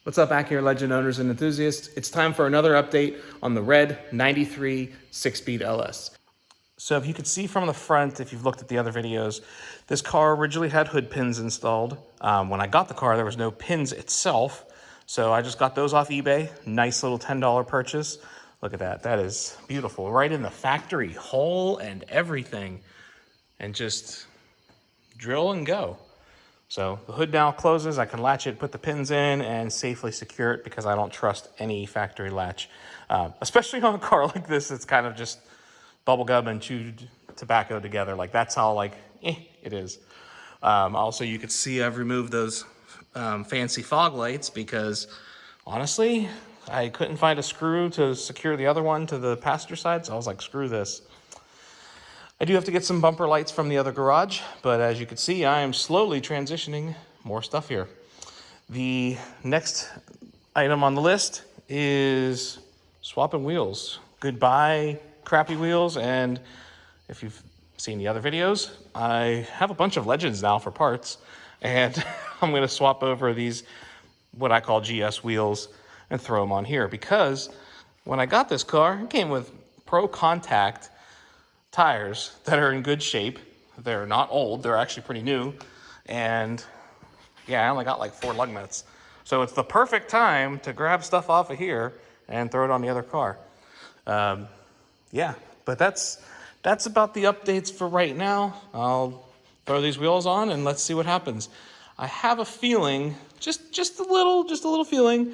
What's up, Acura Legend owners and enthusiasts? It's time for another update on the red 93 6-speed LS. So if you could see from the front, if you've looked at the other videos, this car originally had hood pins installed. When I got the car, there was no pins itself. So I just got those off eBay. Nice little $10 purchase. Look at that. That is beautiful. Right in the factory hole and everything. And just drill and go. So the hood now closes. I can latch it, put the pins in, and safely secure it because I don't trust any factory latch. Especially on a car like this, it's kind of just bubble gum and chewed tobacco together. Like, that's how, it is. Also, you could see I've removed those fancy fog lights because, honestly, I couldn't find a screw to secure the other one to the passenger side, so I was like, screw this. I do have to get some bumper lights from the other garage, but as you can see, I am slowly transitioning more stuff here. The next item on the list is swapping wheels. Goodbye crappy wheels, and if you've seen the other videos, I have a bunch of Legends now for parts, and I'm gonna swap over these, what I call GS wheels, and throw them on here, because when I got this car, it came with Pro Contact tires that are in good shape. They're not old, they're actually pretty new, and yeah, I only got like 4 lug nuts. So it's the perfect time to grab stuff off of here and throw it on the other car. Yeah, but that's about the updates for right now. I'll throw these wheels on and let's see what happens. I have a feeling, just a little feeling,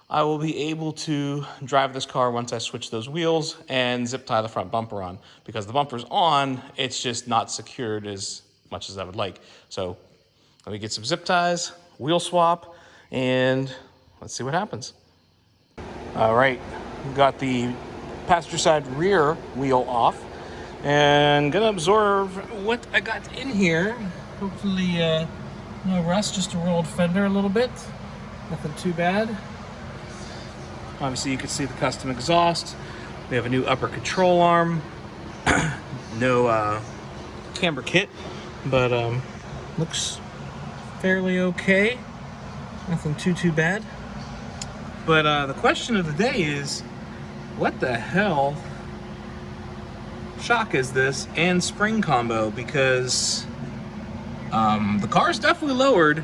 I will be able to drive this car once I switch those wheels and zip tie the front bumper on. Because the bumper's on, it's just not secured as much as I would like. So let me get some zip ties, wheel swap, and let's see what happens. All right, got the passenger side rear wheel off. And gonna absorb what I got in here. Hopefully no rust, just a rolled fender a little bit. Nothing too bad. Obviously, you can see the custom exhaust. We have a new upper control arm. No camber kit, but looks fairly okay. Nothing too bad. But the question of the day is, what the hell shock is this and spring combo? Because the car's definitely lowered,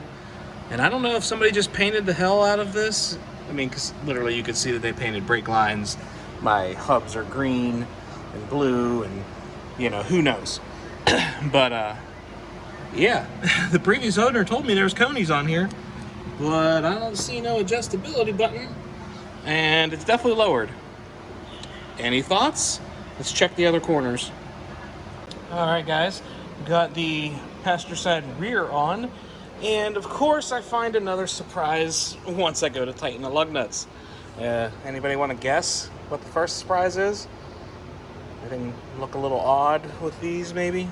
and I don't know if somebody just painted the hell out of this. I mean, because literally you could see that they painted brake lines. My hubs are green and blue, and who knows. But yeah, the previous owner told me there was conies on here, but I don't see no adjustability button, and it's definitely lowered. Any thoughts? Let's check the other corners. All right, guys, got the passenger side rear on. And of course, I find another surprise once I go to tighten the lug nuts. Anybody want to guess what the first surprise is? Anything look a little odd with these, maybe?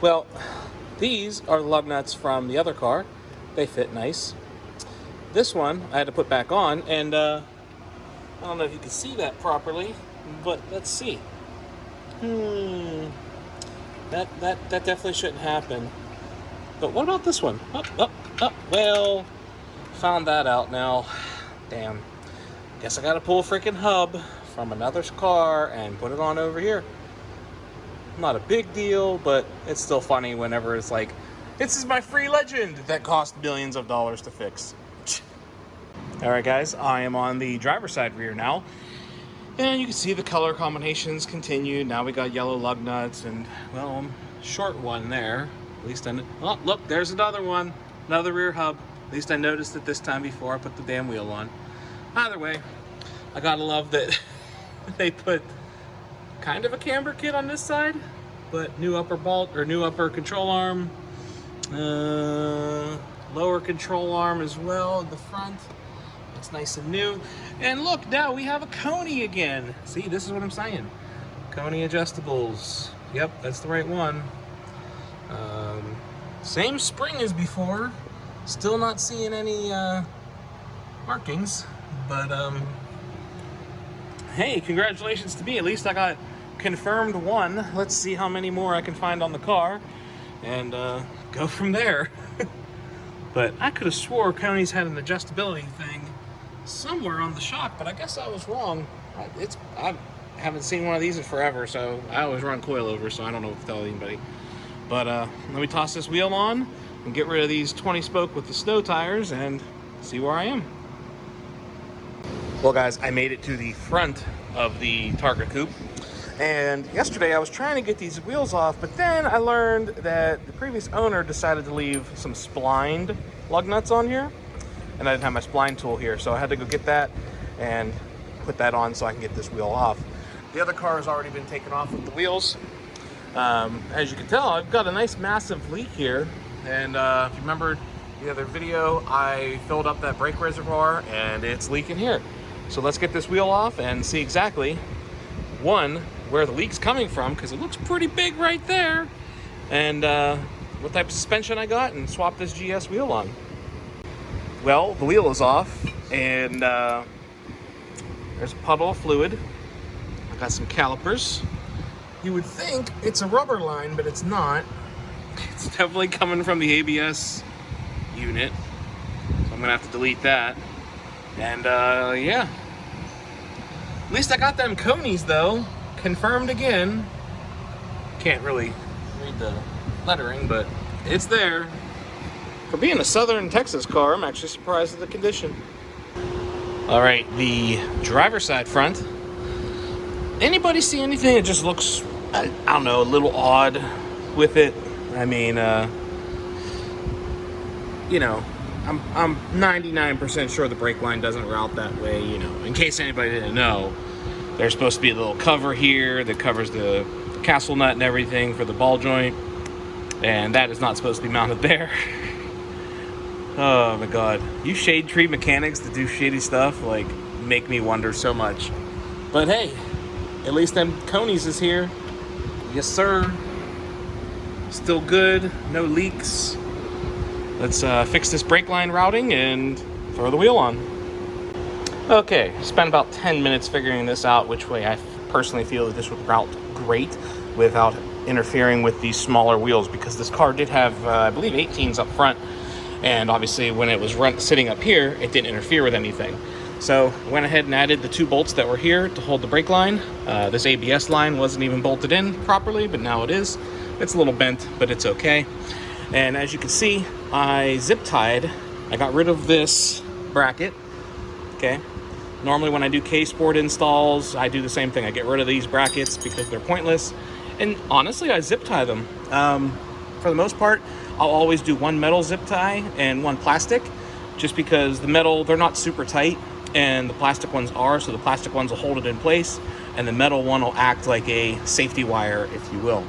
Well, these are the lug nuts from the other car. They fit nice. This one I had to put back on, and I don't know if you can see that properly, but let's see. That definitely shouldn't happen. But what about this one? Well, found that out now. Damn. Guess I gotta pull a freaking hub from another car and put it on over here. Not a big deal, but it's still funny whenever it's like, this is my free Legend that cost millions of dollars to fix. All right, guys, I am on the driver's side rear now. And you can see the color combinations continue. Now we got yellow lug nuts and, well, short one there. At least oh, look, there's another one, another rear hub. At least I noticed it this time before I put the damn wheel on. Either way, I gotta love that they put kind of a camber kit on this side, but new upper bolt, or new upper control arm, lower control arm as well at the front. It's nice and new. And look, now we have a coney again. See, this is what I'm saying. Coney adjustables. Yep, that's the right one. Same spring as before. Still not seeing any markings, but hey, congratulations to me. At least I got confirmed one. Let's see how many more I can find on the car and go from there. But I could have swore Coney's had an adjustability thing somewhere on the shock, but I guess I was wrong. I haven't seen one of these in forever, so I always run coilover, so I don't know what to tell anybody. But let me toss this wheel on and get rid of these 20 spoke with the snow tires and see where I am. Well guys, I made it to the front of the Targa Coupe. And yesterday I was trying to get these wheels off, but then I learned that the previous owner decided to leave some splined lug nuts on here. And I didn't have my spline tool here, so I had to go get that and put that on so I can get this wheel off. The other car has already been taken off with the wheels. As you can tell, I've got a nice massive leak here. And if you remember the other video, I filled up that brake reservoir and it's leaking here. So let's get this wheel off and see exactly, one, where the leak's coming from, because it looks pretty big right there, and what type of suspension I got, and swap this GS wheel on. Well, the wheel is off, and there's a puddle of fluid. I got some calipers. You would think it's a rubber line, but it's not. It's definitely coming from the ABS unit, so I'm gonna have to delete that. And yeah, at least I got them conies though, confirmed again. Can't really read the lettering, but it's there. For being a Southern Texas car, I'm actually surprised at the condition. All right, the driver's side front. Anybody see anything that just looks, I don't know, a little odd with it? I mean, you know, I'm 99% sure the brake line doesn't route that way, you know. In case anybody didn't know, there's supposed to be a little cover here that covers the castle nut and everything for the ball joint, and that is not supposed to be mounted there. Oh my god. You shade tree mechanics that do shady stuff, like, make me wonder so much. But hey, at least them conies is here. Yes sir. Still good, no leaks. Let's fix this brake line routing and throw the wheel on. Okay, spent about 10 minutes figuring this out, which way I personally feel that this would route great without interfering with these smaller wheels, because this car did have, I believe, 18s up front, and obviously when it was sitting up here, it didn't interfere with anything. So went ahead and added the 2 bolts that were here to hold the brake line. This ABS line wasn't even bolted in properly, but now it is. It's a little bent, but it's okay. And as you can see, I zip tied. I got rid of this bracket, okay? Normally when I do K-Sport installs, I do the same thing. I get rid of these brackets because they're pointless. And honestly, I zip tie them. For the most part, I'll always do one metal zip tie and one plastic, just because the metal, they're not super tight, and the plastic ones are, so the plastic ones will hold it in place, and the metal one will act like a safety wire, if you will.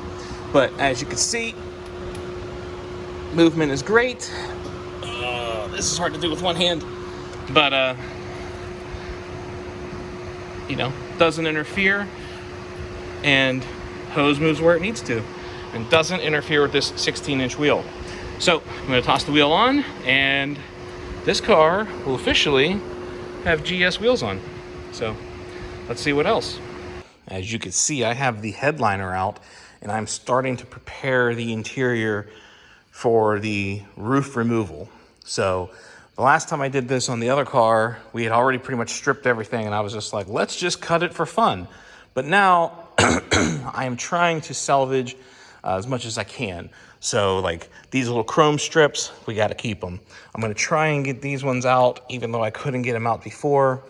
But as you can see, movement is great. This is hard to do with one hand, but you know, doesn't interfere, and hose moves where it needs to, and doesn't interfere with this 16-inch wheel. So I'm going to toss the wheel on, and this car will officially have GS wheels on. So let's see what else. As you can see, I have the headliner out, and I'm starting to prepare the interior for the roof removal. So the last time I did this on the other car, we had already pretty much stripped everything, and I was just like, let's just cut it for fun. But now I am trying to salvage as much as I can. So like these little chrome strips, we got to keep them. I'm going to try and get these ones out, even though I couldn't get them out before.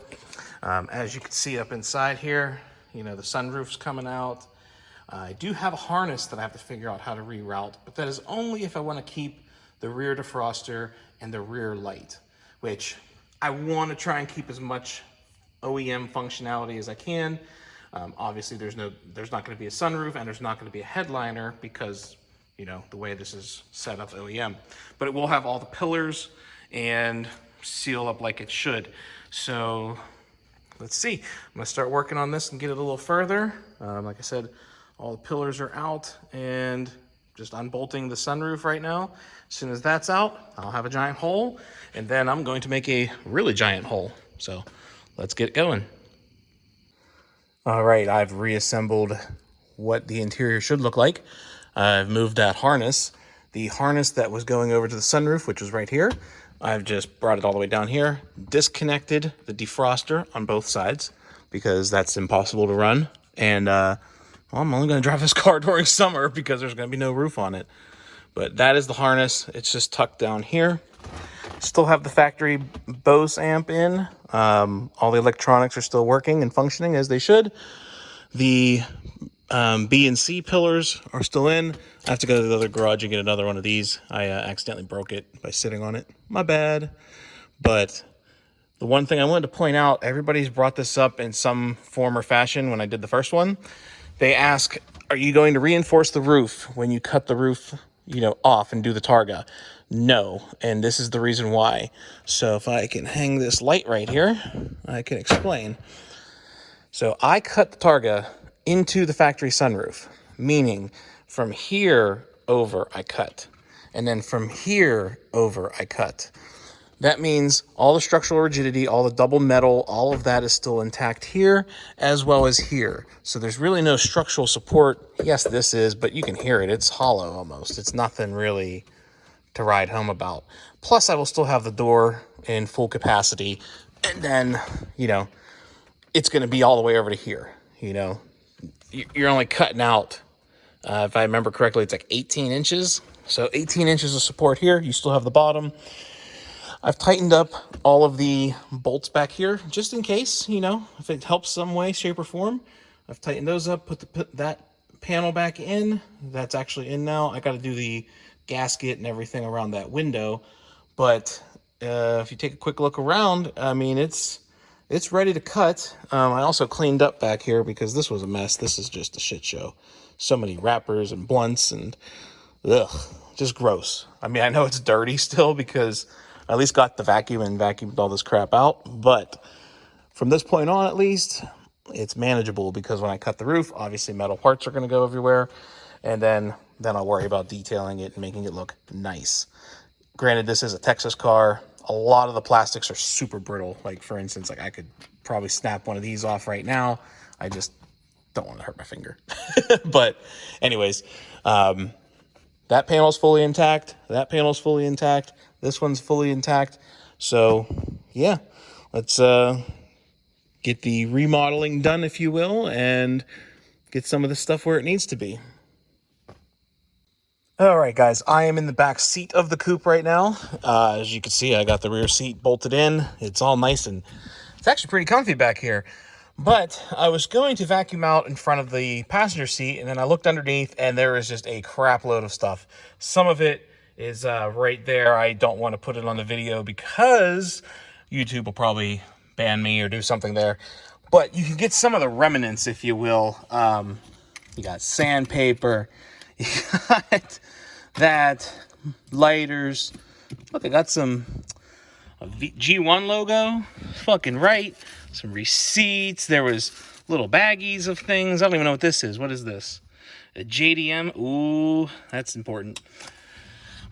As you can see up inside here, you know, the sunroof's coming out. I do have a harness that I have to figure out how to reroute, but that is only if I want to keep the rear defroster and the rear light, which I want to try and keep as much OEM functionality as I can. Obviously, there's not going to be a sunroof, and there's not going to be a headliner because, you know, the way this is set up OEM. But it will have all the pillars and seal up like it should. So let's see. I'm going to start working on this and get it a little further. Like I said, all the pillars are out, and just unbolting the sunroof right now. As soon as that's out, I'll have a giant hole, and then I'm going to make a really giant hole. So let's get going. All right, I've reassembled what the interior should look like. I've moved that harness. the harness that was going over to the sunroof, which was right here. I've just brought it all the way down here, disconnected the defroster on both sides because that's impossible to run. And well, I'm only going to drive this car during summer because there's going to be no roof on it. But that is the harness. It's just tucked down here. Still have the factory Bose amp in. All the electronics are still working and functioning as they should. The B and C pillars are still in. I have to go to the other garage and get another one of these. I accidentally broke it by sitting on it. My bad. But the one thing I wanted to point out, everybody's brought this up in some form or fashion when I did the first one. They ask, are you going to reinforce the roof when you cut the roof, off and do the Targa? No, and this is the reason why. So if I can hang this light right here, I can explain. So I cut the Targa into the factory sunroof, meaning from here over I cut, and then from here over I cut. That means all the structural rigidity, all the double metal, all of that is still intact here as well as here. So there's really no structural support. Yes, this is, but you can hear it. It's hollow almost. It's nothing really to ride home about. Plus, I will still have the door in full capacity. And then, it's going to be all the way over to here. You're only cutting out, if I remember correctly, it's like 18 inches. So 18 inches of support here. You still have the bottom. I've tightened up all of the bolts back here just in case, if it helps some way, shape, or form. I've tightened those up, put that panel back in. That's actually in now. I got to do the gasket and everything around that window. But if you take a quick look around, I mean, it's ready to cut. I also cleaned up back here because this was a mess. This is just a shit show. So many wrappers and blunts and just gross. I mean, I know it's dirty still because I at least got the vacuum and vacuumed all this crap out. But from this point on, at least, it's manageable because when I cut the roof, obviously metal parts are going to go everywhere. And then I'll worry about detailing it and making it look nice. Granted, this is a Texas car. A lot of the plastics are super brittle. Like, for instance, I could probably snap one of these off right now. I just don't want to hurt my finger. But anyways, that panel's fully intact. That panel's fully intact. This one's fully intact. So, yeah, let's get the remodeling done, if you will, and get some of this stuff where it needs to be. All right, guys, I am in the back seat of the coupe right now. As you can see, I got the rear seat bolted in. It's all nice, and it's actually pretty comfy back here. But I was going to vacuum out in front of the passenger seat, and then I looked underneath, and there is just a crap load of stuff. Some of it is right there. I don't want to put it on the video because YouTube will probably ban me or do something there. But you can get some of the remnants, if you will. You got sandpaper. You got that, lighters. Look, I got a G1 logo, fucking right. Some receipts. There was little baggies of things. I don't even know what this is. What is this? A JDM. Ooh, that's important.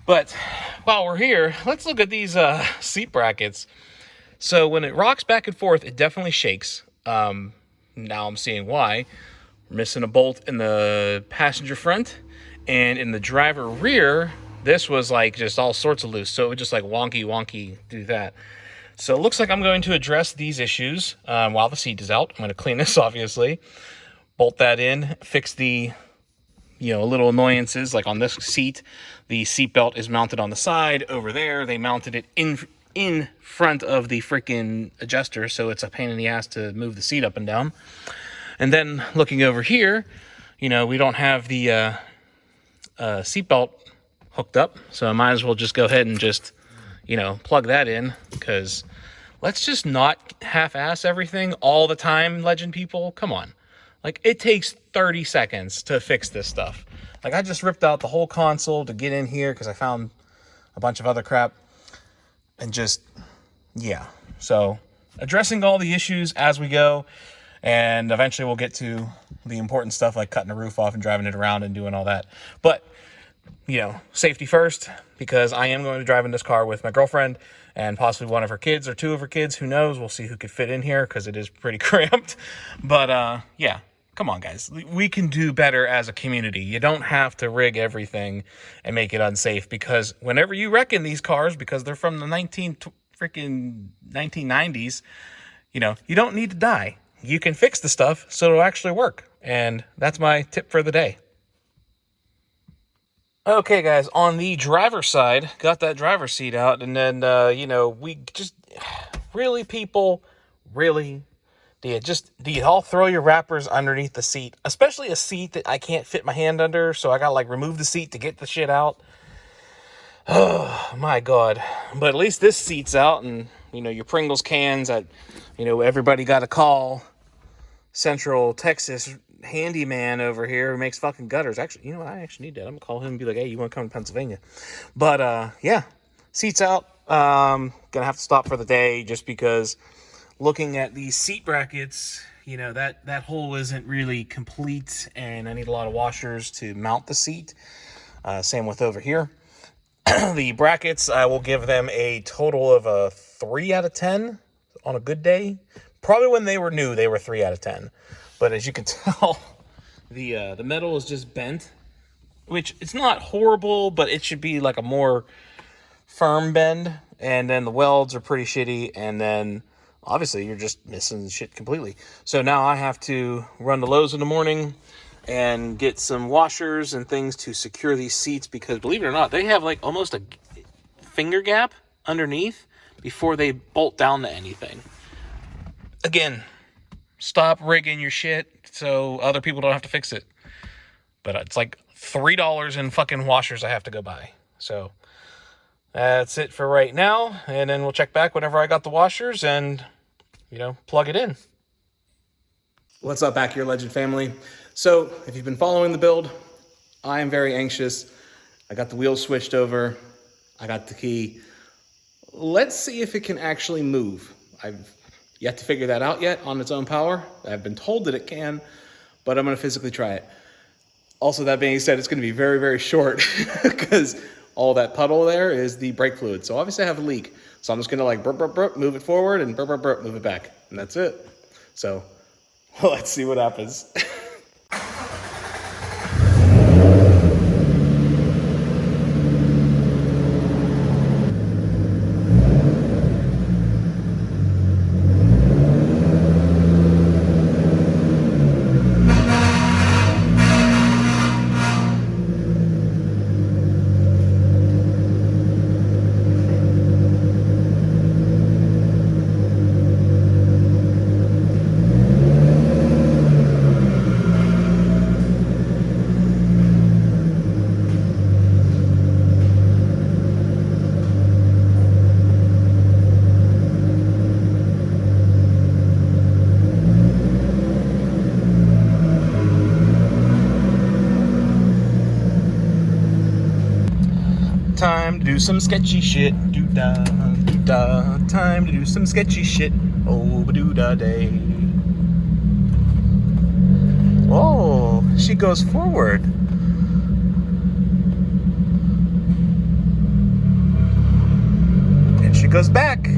But while we're here, let's look at these seat brackets. So when it rocks back and forth, it definitely shakes. Now I'm seeing why. We're missing a bolt in the passenger front. And in the driver rear, this was like just all sorts of loose. So it would just like wonky do that. So it looks like I'm going to address these issues while the seat is out. I'm going to clean this, obviously. Bolt that in, fix the, little annoyances. Like on this seat, the seat belt is mounted on the side. Over there, they mounted it in front of the freaking adjuster. So it's a pain in the ass to move the seat up and down. And then looking over here, we don't have the seatbelt hooked up, so I might as well just go ahead and just plug that in, because let's just not half-ass everything all the time, Legend people. Come on, like, it takes 30 seconds to fix this stuff. Like, I just ripped out the whole console to get in here because I found a bunch of other crap, and just so addressing all the issues as we go, and eventually we'll get to the important stuff like cutting the roof off and driving it around and doing all that. But, safety first, because I am going to drive in this car with my girlfriend and possibly one of her kids or two of her kids. Who knows? We'll see who could fit in here because it is pretty cramped. But, Come on, guys. We can do better as a community. You don't have to rig everything and make it unsafe, because whenever you wreck in these cars, because they're from the 1990s, you know, you don't need to die. You can fix the stuff so it'll actually work. And that's my tip for the day. Okay, guys, on the driver's side, got that driver's seat out, and then, you know, we just, really, people, really, do you all throw your wrappers underneath the seat? Especially a seat that I can't fit my hand under, so I gotta, like, remove the seat to get the shit out. Oh, my God. But at least this seat's out, and, you know, your Pringles cans, you know, everybody got to call Central Texas handyman over here who makes fucking gutters. Actually, you know what? I actually need that. I'm gonna call him and be like, hey, you want to come to Pennsylvania? But yeah, seats out. Gonna have to stop for the day just because looking at these seat brackets, you know, that hole isn't really complete, and I need a lot of washers to mount the seat. Same with over here. The brackets, I will give them a total of a 3 out of 10 on a good day. Probably when they were new, they were 3 out of 10. But as you can tell, the metal is just bent, which it's not horrible, but it should be like a more firm bend. And then the welds are pretty shitty, and then obviously you're just missing shit completely. So now I have to run to Lowe's in the morning and get some washers and things to secure these seats, because believe it or not, they have like almost a finger gap underneath before they bolt down to anything. Again, stop rigging your shit so other people don't have to fix it. But it's like $3 in fucking washers I have to go buy. So that's it for right now. And then we'll check back whenever I got the washers and, you know, plug it in. What's up, Acura Legend family? So if you've been following the build, I am very anxious. I got the wheels switched over. I got the key. Let's see if it can actually move. I've yet to figure that out yet on its own power. I've been told that it can, but I'm gonna physically try it. Also, that being said, it's gonna be very, very short because all that puddle there is the brake fluid. So obviously I have a leak. So I'm just gonna like burp, burp, burp, move it forward, and burp, burp, burp, move it back. And that's it. So let's see what happens. Time to do some sketchy shit. Doo-da, doo-da. Time to do some sketchy shit. Oh, ba-doo-da day. Oh, she goes forward. And she goes back.